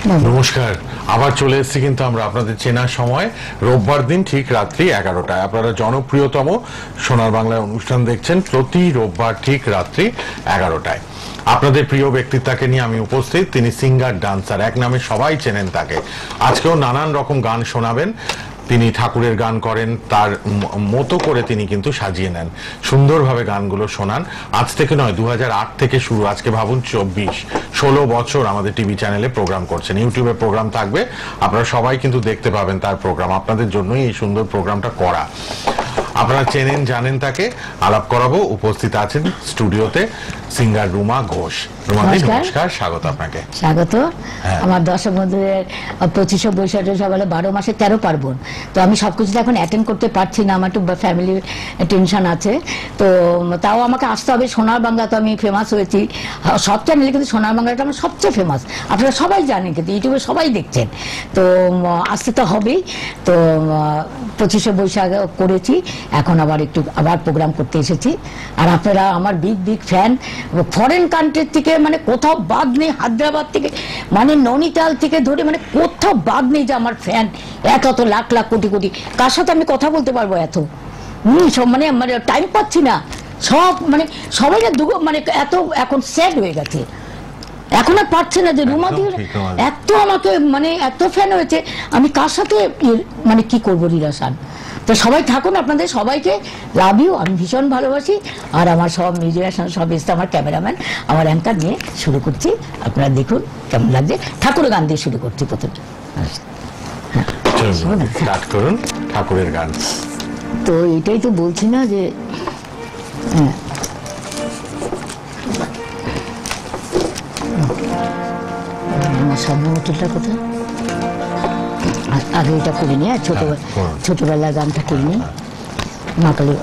নমস্কার, আবার চলে এসেছি কিন্তু আমরা আপনাদের চেনার সময় রোববার দিন ঠিক রাত্রি 11টায়। আপনারা জনপ্রিয়তম সোনার বাংলায় অনুষ্ঠান দেখছেন প্রতি রোববার ঠিক রাত্রি 11টায়। আপনাদের প্রিয় ব্যক্তিত্বকে নিয়ে আমি উপস্থিত। তিনি সিঙ্গার ডান্সার, এক নামে সবাই চেনেন তাকে। আজকেও নানান রকম গান শোনাবেন। তিনি ঠাকুরের গান করেন, তার মতো করে তিনি কিন্তু সাজিয়ে নেন, সুন্দরভাবে গানগুলো শোনান। আজ থেকে নয়, 2008 থেকে শুরু। আজকে ভাবুন 16 বছর আমাদের টিভি চ্যানেলে প্রোগ্রাম করছেন। ইউটিউবে প্রোগ্রাম থাকবে, আপনারা সবাই কিন্তু দেখতে পাবেন তার প্রোগ্রাম। আপনাদের জন্যই এই সুন্দর প্রোগ্রামটা করা। আপনারা চেনেন, জানেন তাকে। আলাপ করাবো। উপস্থিত আছেন স্টুডিওতে সিঙ্গার রুমা ঘোষ। রুমাদি, নমস্কার, স্বাগত আপনাকে। স্বাগত। আমার দর্শক বন্ধুদের 25শে বৈশাখে সকালে 12 মাসে 13 পার্বণ, তো আমি সবকিছু এখন অ্যাটেন্ড করতে পারছি না, আমার একটু ফ্যামিলির টেনশন আছে। তো তাও আমাকে আসতে হবে। সোনার বাংলা তো আমি ফেমাস হয়েছি সব চ্যানেলে, কিন্তু সোনার বাংলাটা আমার সবচেয়ে ফেমাস, আপনারা সবাই জানেন, কিন্তু ইউটিউবে সবাই দেখছেন। তো আসতে তো হবেই। তো 25শে বৈশাখ করেছি, এখন আবার প্রোগ্রাম করতে এসেছি। আর আপনারা আমার বিগ ফ্যান। ফরেন কান্ট্রির থেকে, মানে কোথাও বাদ নেই, হায়দ্রাবাদ থেকে, মানে নৈনিতাল থেকে ধরে, মানে কোথাও বাদ নেই যে আমার ফ্যান। এত লাখ লাখ কোটি কোটি, কার সাথে আমি কথা বলতে পারবো এত? সব মানে টাইম পাচ্ছি না। সব মানে সবাই না মানে এত এখন স্যাড হয়ে গেছে, এখন আর পারছে না যে রুমাদির এত আমাকে মানে এত ফ্যান হয়েছে, আমি কার সাথে মানে কি করবো রিলেশন। তো সবাই থাকুন, আপনাদের সবাইকে লাভ ইউ। আমি ভীষণ ভালোবাসি। আর আমার সব মিউজিশিয়ান সব এসে, আমার ক্যামেরাম্যান, আমার অ্যাঙ্কার নিয়ে শুরু করছি। আপনারা দেখুন কেমন লাগছে। ঠাকুরের গান দিয়ে শুরু করছি প্রথমে। ঠাকুরের গান। তো এটাই তো বলছি না যে স্বর্ণমুকুটটা কোথায়, আগে এটা করিনি। ছোটবেলার গানটা করিনি। মা কালী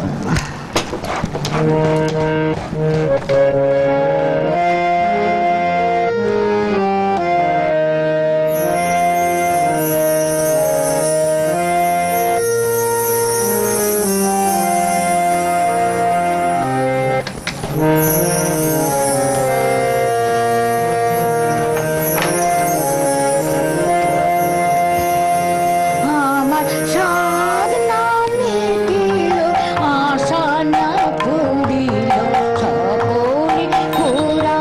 পুরা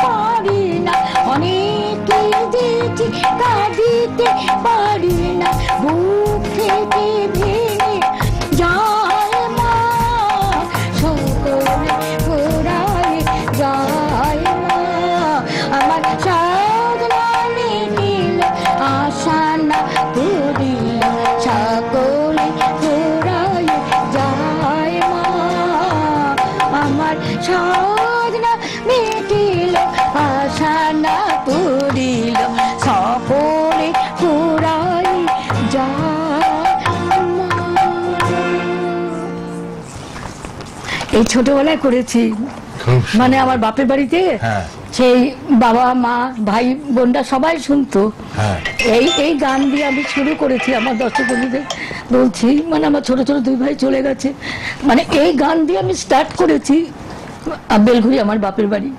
পারি না, অনেক কেঁদেছি কাঁদিতে পারি না, বুক থেকে ভেঙে যায় মা, সকলে ঘোরায় যায় মা, আমার সাধনা মিটিল আশা না পুরিল, সকলে ঘোরায় যায় মা, আমার সাধনা মিটিল আশা না পুরিল, সকলে ঘোরায় যায় মা। এই ছোটবেলায় করেছি, খুব মানে আমার বাপের বাড়িতে হ্যাঁ সেই বাবা মা ভাই বোনরা সবাই শুনতো। হ্যাঁ এই গান দিয়ে আমি শুরু করেছি, আমার দর্শক বন্ধুদের বলছি, মানে আমার ছোট ছোট দুই ভাই চলে গেছে, মানে এই গান দিয়ে আমি স্টার্ট করেছি বেলঘুরি আমার বাপের বাড়ি।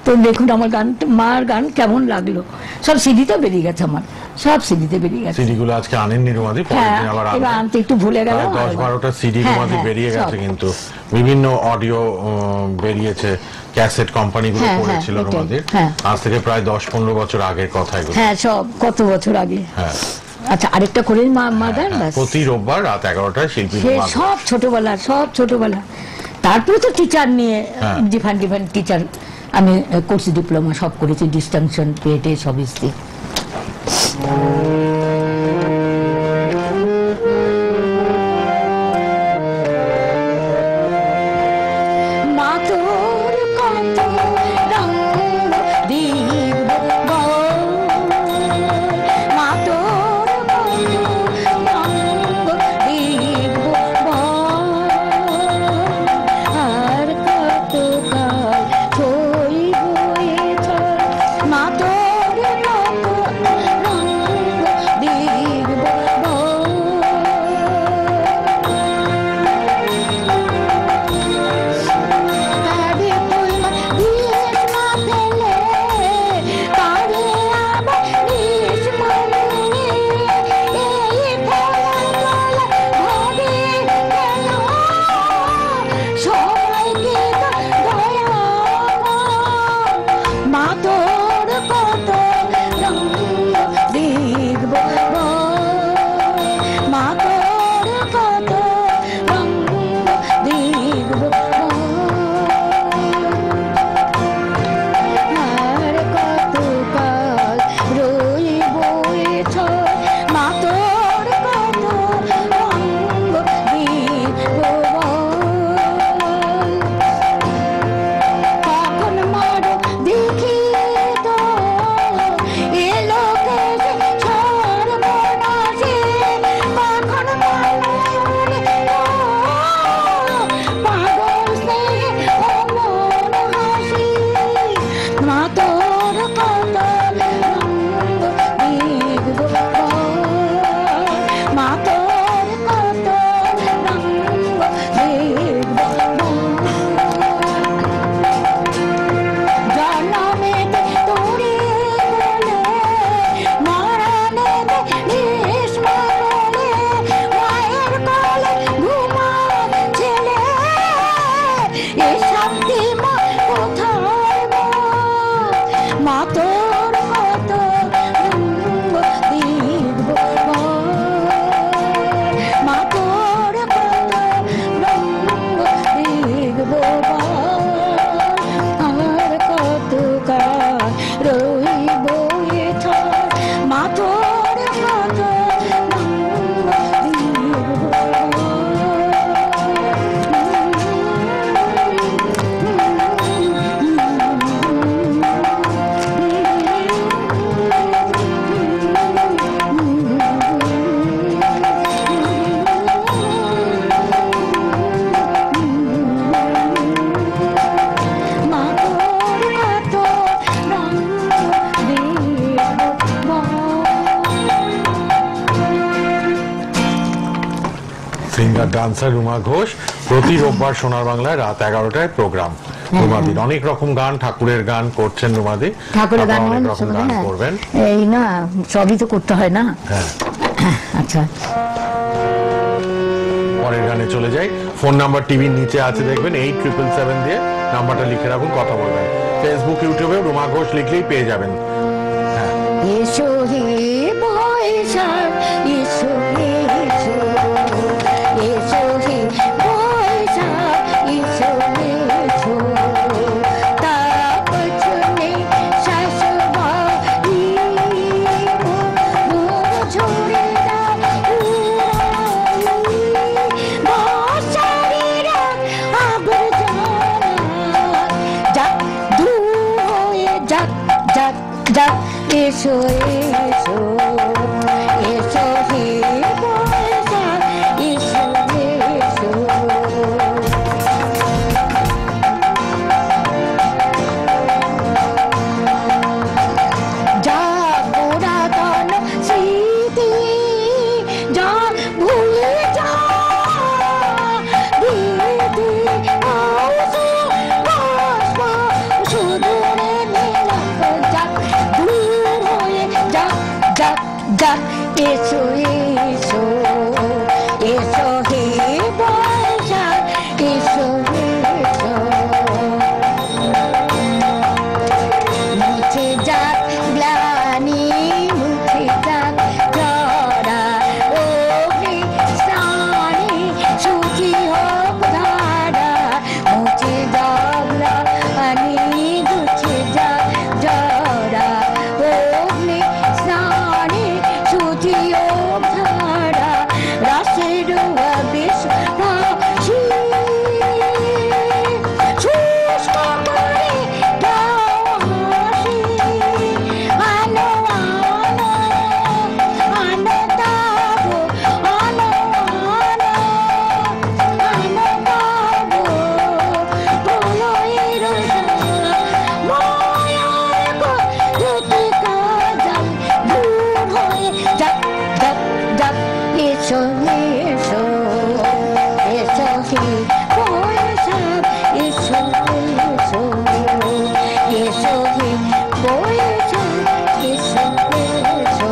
তো দেখুন আমার গান, মার গান কেমন লাগলো, সব সিডিতে বেরিয়ে গেছে, আমার সব সিডিতে বেরিয়ে গেছে। সিডি গুলো আজকে আনেননি রুমাদি, পরের হ্যাঁ, দিন আবার এবার আনতে একটু ভুলে গেল। 10-12টা সিডি হ্যাঁ, রুমাদি হ্যাঁ, বেরিয়ে গেছে, সব। কিন্তু বিভিন্ন অডিও বেরিয়েছে, ক্যাসেট কোম্পানিগুলো হ্যাঁ, করেছিল হ্যাঁ, রুমাদি। হ্যাঁ। আজ থেকে প্রায় 10-15 বছর আগের কথা এগুলো। হ্যাঁ, সব কত বছর আগে। হ্যাঁ আচ্ছা, আরেকটা করে মা গান, ব্যাস। প্রতি রোববার রাত 11টায় শিল্পী সে রুমা ঘোষ। সব ছোটবেলা। তারপরে তো টিচার নিয়ে হ্যাঁ। ডিফারেন্ট টিচার আমি করছি, ডিপ্লোমা সব করেছি, ডিস্টিংশন পেটে সব ইস্তি। মা তোর কত রঙ দিব বল, মা তোর কত রঙ দিব বল, আর কত কাল ছইব এ ছল, মা তোর কত রঙ দিব বল। আরে তুলমা দিস না ফেলে, তারে আবার দিস মনে, এই ফেলার ভাবে কেন, সবাইকে তো দয়া কর, মা তোর কত রঙ দেখব মা তোর কত রঙ দেখব, আর কত কাল রইব এ ছল, মা তোর কত রঙ দেখব কখন মারো দেখি তো এ লোকে যে সর্বনাশে, কখন মারো পাগল স্নেহে অমন হাসি, মা তোর কত রঙ দেখব, মা তোর কত রঙ দেখব, জনমেতে তোরে বলে, মরণেতে নিস মরণে, মায়ের কোলে ঘুমা ছেলে, এ শান্তি মা কোথায় মা, মা তোর কত রঙ দেখব, মা তোর কত রঙ দেখব, আর কত কাল রইব এ ছল, মা তোর কত রঙ মা তোর কত রঙ দেখব। সিঙ্গার ডান্সার রুমা ঘোষ, প্রতি রোববার সোনার বাংলায় রাত 11টায় প্রোগ্রাম। রুমাদির অনেক রকম গান, ঠাকুরের গান করছেন রুমাদি, ঠাকুরের গান, অনেক রকম গান করবেন। এই না, সবই তো করতে হয় না। হ্যাঁ, আচ্ছা, পরের গানে চলে যাই। ফোন নাম্বার টিভির নিচে আছে, দেখবেন 8777 দিয়ে নাম্বারটা লিখে রাখুন, কথা বলবেন। ফেসবুক ইউটিউবে রুমা ঘোষ লিখলেই পেয়ে যাবেন। হ্যাঁ, এসো হে বৈশাখ এসো এসো, এসো হে বৈশাখ এসো এসো, তার পেছনে শাশুড়ি মোর ঝরে বর্ষারেরা আবর্জনা যাক দূর হয়ে যাক যাক যাক, এসো এসো এসো হে বৈশাখ এসো এসো। যা পুরাতন স্মৃতি যা ভুলে যা, ধীরে ধীরে আসো আসো সুদূরে নীরব যাক, দূর হয়ে যাক যাক যাক, এসো এসো এসো হে বৈশাখ এসো এসো। মুছে যাক গ্লানি মুছে যাক ঝরা অগ্নি স্নানে শুচি হোক ধারা, মুছে যাক গ্লানি মুছে যাক ঝরা অগ্নি স্নানে শুচি হোক ধারা, রাসের আবেশ রাশি শুষ্ক করে দাও হাসি, আলো আলো আলো দাও আলো আলো আলো দাও, প্রলয়ের মায়ার গতি কাজাল দূর হয়ে যাক যাক যাক, এসো এসো এসো হে বৈশাখ এসো এসো, এসো হে বৈশাখ এসো এসো।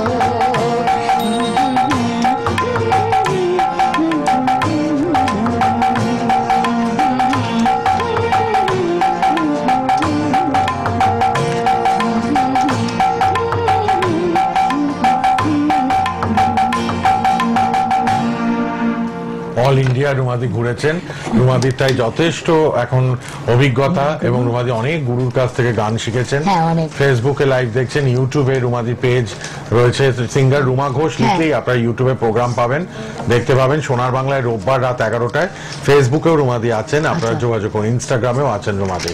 All India রুমাদি ঘুরেছেন। রুমাদির তাই যথেষ্ট এখন অভিজ্ঞতা এবং রুমাদি অনেক গুরুর কাছ থেকে গান শিখেছেন। হ্যাঁ, অনেক। ফেসবুকে লাইভ দেখছেন, ইউটিউবে রুমাদির পেজ রয়েছে, সিঙ্গার রুমা ঘোষ লিখলেই আপনারা ইউটিউবে প্রোগ্রাম পাবেন, দেখতে পাবেন। সোনার বাংলায় রোববার রাত 11টায় ফেসবুকেও রুমাদি আছেন, আপনারা যোগাযোগ করুন। ইনস্টাগ্রামেও আছেন রুমাদি,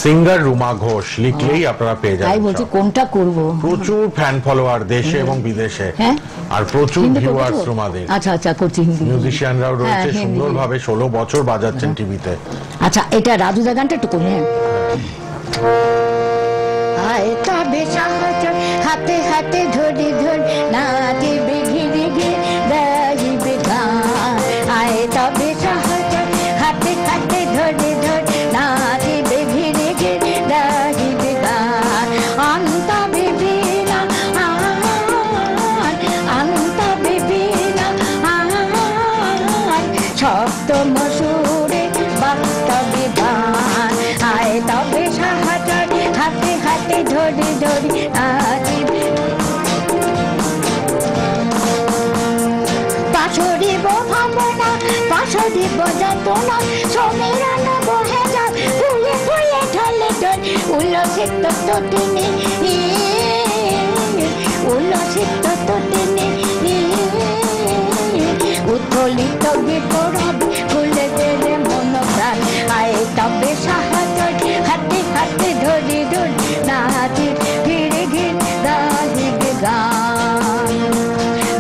সিঙ্গার রুমা ঘোষ লিখলেই আপনারা পেয়ে তাই যাবেন। বলছি সব। কোনটা করব। প্রচুর ফ্যান ফলোয়ার দেশে এবং বিদেশে, হ্যাঁ? আর প্রচুর হিন্দি ভিউয়ার্স করবো তো? রুমাদির। আচ্ছা আচ্ছা করছি হিন্দি। মিউজিশিয়ানরাও রয়েছে, হ্যাঁ, হিন্দি। সুন্দরভাবে 16 বছর বাজাচ্ছেন টিভিতে। আচ্ছা এটা রাজুদা গানটা একটু করি। হ্যাঁ, আয় তবে সাহায্য হাতে হাতে ধরে ধরে নাচিবে ঘিরে ঘিরে গাইবে গান, আয় তবে সাহায্য হাতে হাতে ধরে ধরে নাচিবে ঘিরে ঘিরে গাইবে গান, অন্ত বিবিনা অন্ত বিবিনা শব্দ মসুরে বাস্তবে গান, আয় তবে সাহায্য হাতে হাতে ধরে ধরে নাচিবে, পাশরিব ভাবনা পাশরিব যাতনা, সমীরণ বহে যাক ফুলে ফুলে ঢলে ঢল, উল্লসিত তটিনী উল্লসিত তটিনী উত্থলিত বিপরব খুলে গেলে মন প্রাণ, আয় তবে সাহায্য হাতে হাতে ধরে ধরে নাচি ঘিরে ঘিরে গাইবে গান,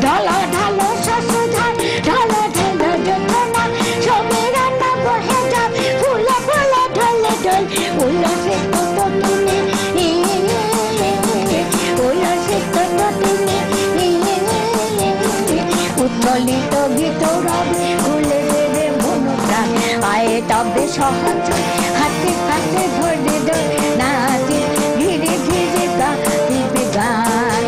ঢালা ঢালো শাশুধার ঢালা ঢালো যন্ত্রণা, সমীরণ বহে যাক ফুলে ফুলে ঢলে ঢল, উল্লসিত তটিনী উল্লসিত তটিনী উত্থলিত ভিতরব খুলে দেবে মন প্রাণ, আয় তবে সহজ হাতে হাতে ধরে ধরে নাচি ঘিরে ঘিরে গাইবে গান,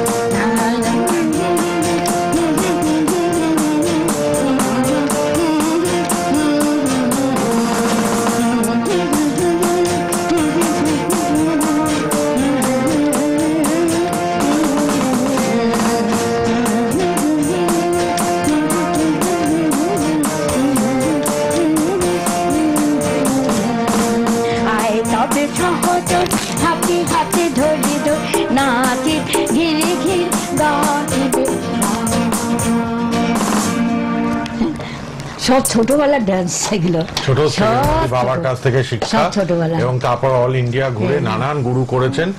হাতে ধরে ধরে নাচে ঘিরে ঘিরে গাইবে। সব ছোটবেলার ডান্স এগুলো, ছোট থেকে বাবার কাছ থেকে শিক্ষা, ছোটবেলা এবং তারপর অল ইন্ডিয়া ঘুরে নানান গুরু করেছেন,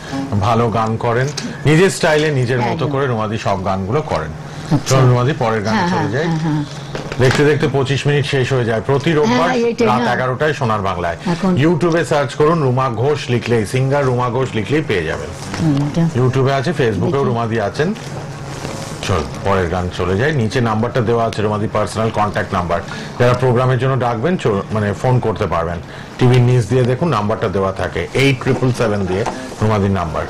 ভালো গান করেন, নিজের স্টাইলে নিজের মতো করে রুমাদি সব গানগুলো করেন। চল রুমাদি পরের গানে চলে যাই। দেখতে দেখতে 25 মিনিট শেষ হয়ে যায়। প্রতি রোববার রাত 11টায় সোনার বাংলায়। ইউটিউবে সার্চ করুন রুমা ঘোষ লিখলেই, সিঙ্গার রুমা ঘোষ লিখলেই পেয়ে যাবেন। ইউটিউবে আছে, ফেসবুকেও রুমাদি আছেন। চল পরের গান চলে যায়। নিচে নাম্বারটা দেওয়া আছে রুমাদি পার্সোনাল কন্ট্যাক্ট নাম্বার, যারা প্রোগ্রামের জন্য ডাকবেন মানে ফোন করতে পারবেন। টিভির নিচ দিয়ে দেখুন নাম্বারটা দেওয়া থাকে 8777 দিয়ে রুমাদির নাম্বার।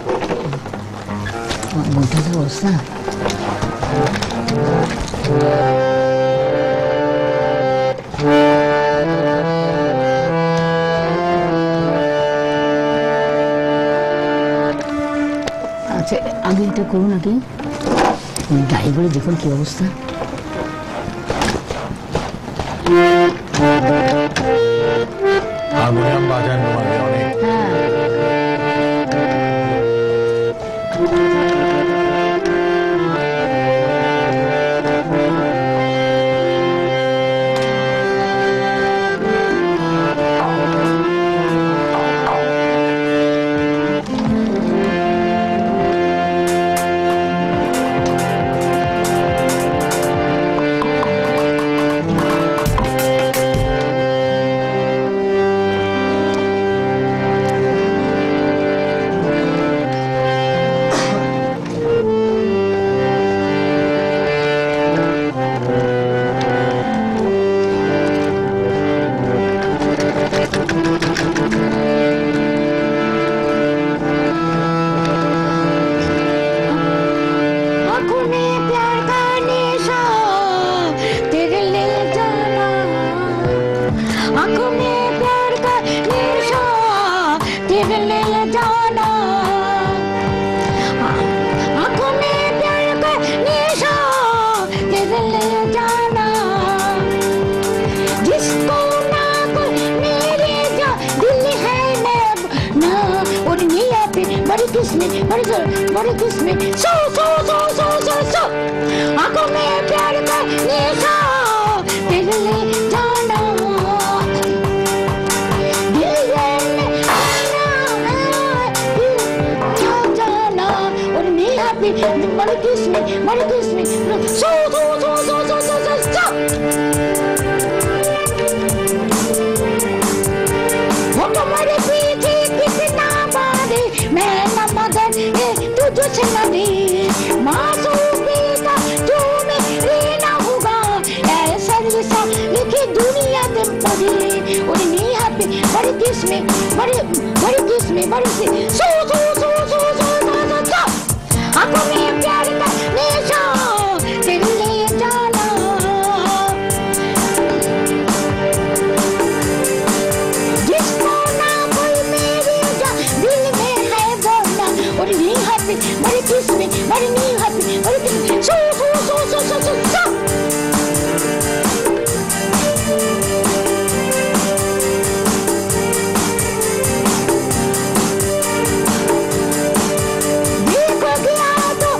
আচ্ছা আগে এটা করুন, নাকি ড্রাইভারে দেখুন কি অবস্থা। হারমোনিয়াম বাজান রুমাদি অনেক। बड़ी किस्में सो सो सो सो सो सो आंखों में प्यार का निशा तेरे ले जाना दिल में आना जाना और मैं हैप्पी बड़ी किस्में सो सो सो सो सो सो सो सो वो तुम्हारे पीछे कितना बारी मैं न मदन तुझसे नहीं मासूमी का तू मेरे ना होगा ऐसा जैसा लिखी दुनिया दिन पड़ी और नहीं हैप्पी बड़ी किस्में बड़ी से सो सो सो सो सो सो आंखों में प्यार का निशा तेरे ले जाना जिसको ना कोई मेरी दिल में है बोलना और नहीं हैप्पी बड़ी किस्में बड़ी नहीं हैप्पी बड़ी किस्में सो सो सो सो सो सो सो देखो गया तो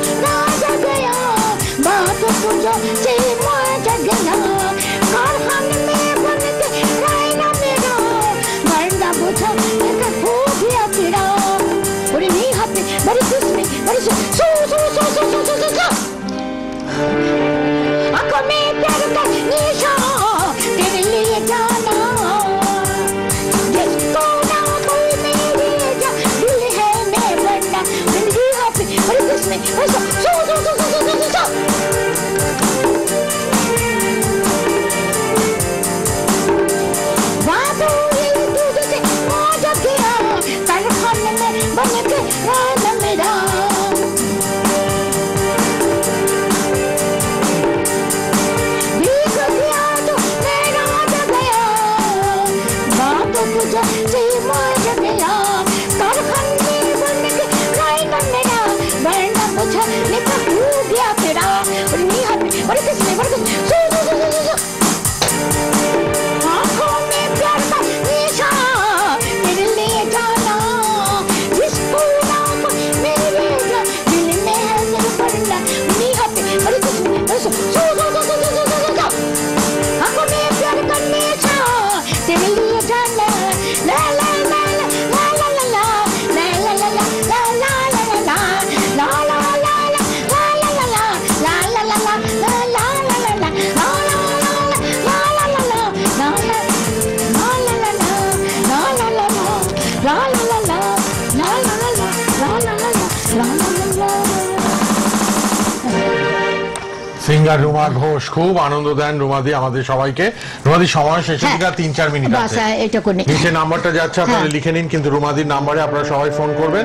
সিঙ্গার রুমা ঘোষ খুব আনন্দ দেন রুমাদি আমাদের সবাইকে। রুমাদি সময় শেষের দিকে আর 3-4 মিনিট আছে, এটা করে নিচে নাম্বারটা যাচ্ছে আপনারা লিখে নিন, কিন্তু রুমাদির নাম্বারে আপনারা সবাই ফোন করবেন।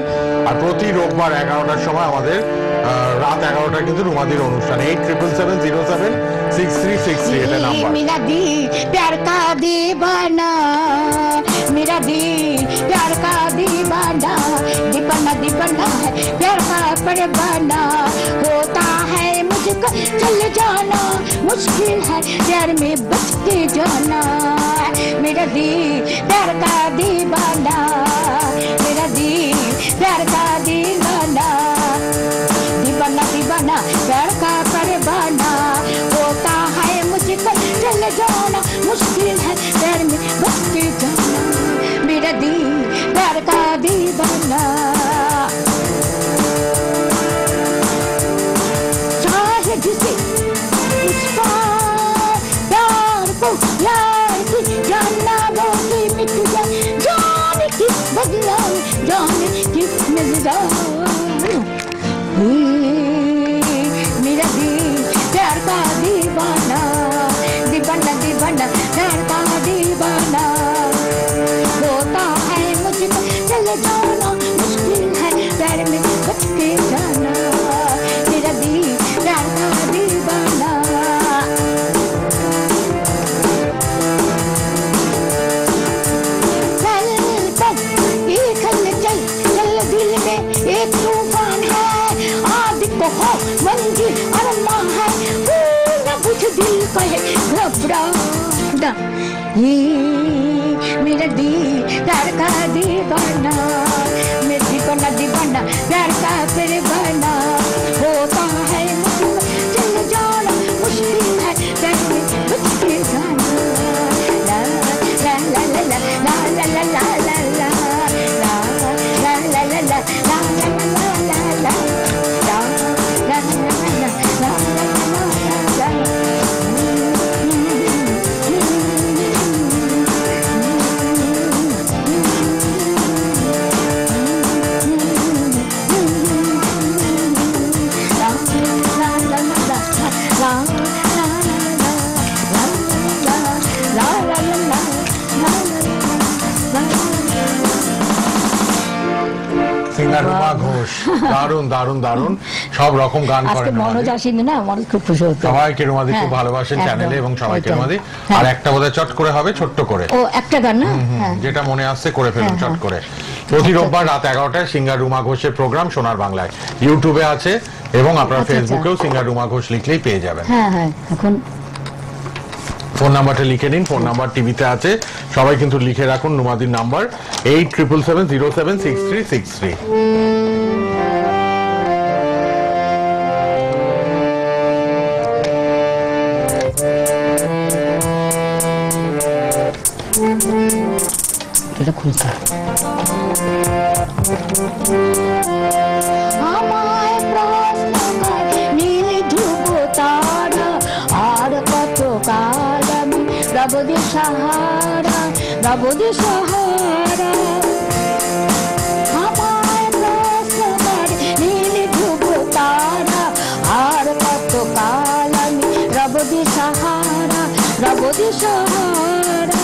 আর প্রতি রোববার 11টার সময় আমাদের রাত 11টায় কিন্তু রুমাদির অনুষ্ঠান 8777076363 এটা নাম্বার। मेरा दिल प्यार का दीवाना, मेरा दिल प्यार का दीवाना, दीवाना दीवाना है प्यार का परवाना, होता है मुझको चल जाना मुश्किल है प्यार में बच के जाना, मेरा दिल प्यार का दीवाना, मेरा दिल प्यार का दीवाना, दीवाना दीवाना प्यार का परवाना, होता है मुझको चल जाना मुश्किल है प्यार में बच के जाना, मेरा दिल प्यार का दीवाना, चाहे जिसे उसका प्यार को यार की जानना वो की मिट जाए, जाने की बदला जाने की नजरा, मेरा दिल प्यार का दीवाना, दीवाना दीवाना प्यार का दीवाना, होता है मुझको चल जाना मुश्किल है प्यार में बच के जाना, मेरा दिल प्यार का दीवाना, चल चल ये चल चल दिल में एक तूफान है, आदि को हो मंजिल अरमा है, न बुझ दिल कहे घबराना, ये मेरा दिल प्यार का दीवाना, मेरा दीवाना दीवाना प्यार का परवाना, होता है मुझको चल जाना मुश्किल है प्यार में बच के जाना, ला ला ला ला ला ला ला ला ला ला ला ला ला ला ला সিঙ্গার রুমা ঘোষ দারুণ দারুণ দারুণ সব রকম গান করেন। মনোজ আসেনি না, মনোজ খুব খুশি হতো। সবাইকে রুমাদি খুব ভালোবাসেন চ্যানেলে এবং সবাইকে রুমাদি। আর একটা বোধহয় চট করে হবে ছোট্ট করে, ও একটা গান না, যেটা মনে আসছে করে ফেলুন চট করে। প্রতি রোববার রাত 11টায় সিঙ্গার রুমা ঘোষের প্রোগ্রাম সোনার বাংলায় ইউটিউবে আছে এবং আপনার ফেসবুকেও সিঙ্গার রুমা ঘোষ লিখলেই পেয়ে যাবেন। হ্যাঁ হ্যাঁ, এখন ফোন নাম্বারটা লিখে নিন, ফোন নাম্বার টিভিতে আছে, সবাই কিন্তু লিখে রাখুন রুমাদির নাম্বার 8777076363। এটা খুলতে আমায় প্রশ্ন করে নীল ধ্রুব তারা, আর কত কাল আমি রবদি সাহারা, রবদি সাহারা, আমায় প্রশ্ন করে নীল ধ্রুব তারা, আর কত কাল আমি রবদি সাহারা, রবদি সাহারা,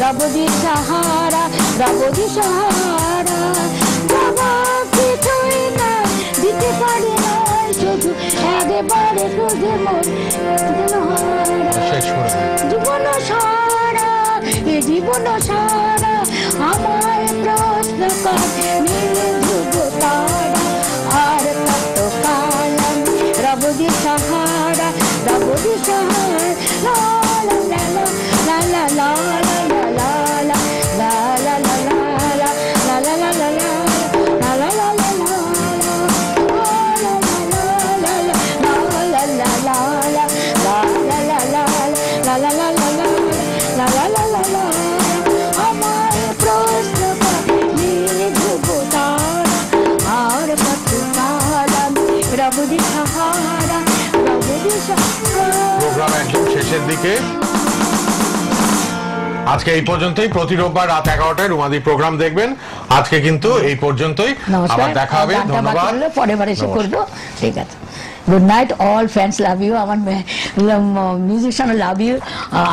রবদি সাহারা, রবদি সাহারা, বাবা কিছুই না দিতে পারি না শুধু একবারে খুঁজে মন জীবন সারা, এ জীবন সারা, আমায় প্রশ্ন কর নীল ধ্রুব তারা, আর কত কাল আমি রবদি সাহারা, রবদি সাহারা, লা লা লা লা লা লা লা লা লা লা লা লা লা লা লা লা আমায় প্রশ্ন নীল ধ্রুব सहारा प्रभु भी सहारा। প্রোগ্রাম একদম শেষের দিকে। আজকে এই পর্যন্তই। প্রতি রোববার রাত 11টায় রুমাদি প্রোগ্রাম দেখবেন। আজকে কিন্তু এই পর্যন্তই, নমস্কার, আবার দেখা হবে। গানটা বাকি ধন্যবাদ। হলে পরের বার এসে নমস্কার। করবো, ঠিক আছে। Good night all friends, love you. আমার মিউজিশিয়ান লাভ ইউ,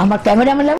আমার ক্যামেরাম্যান লাভ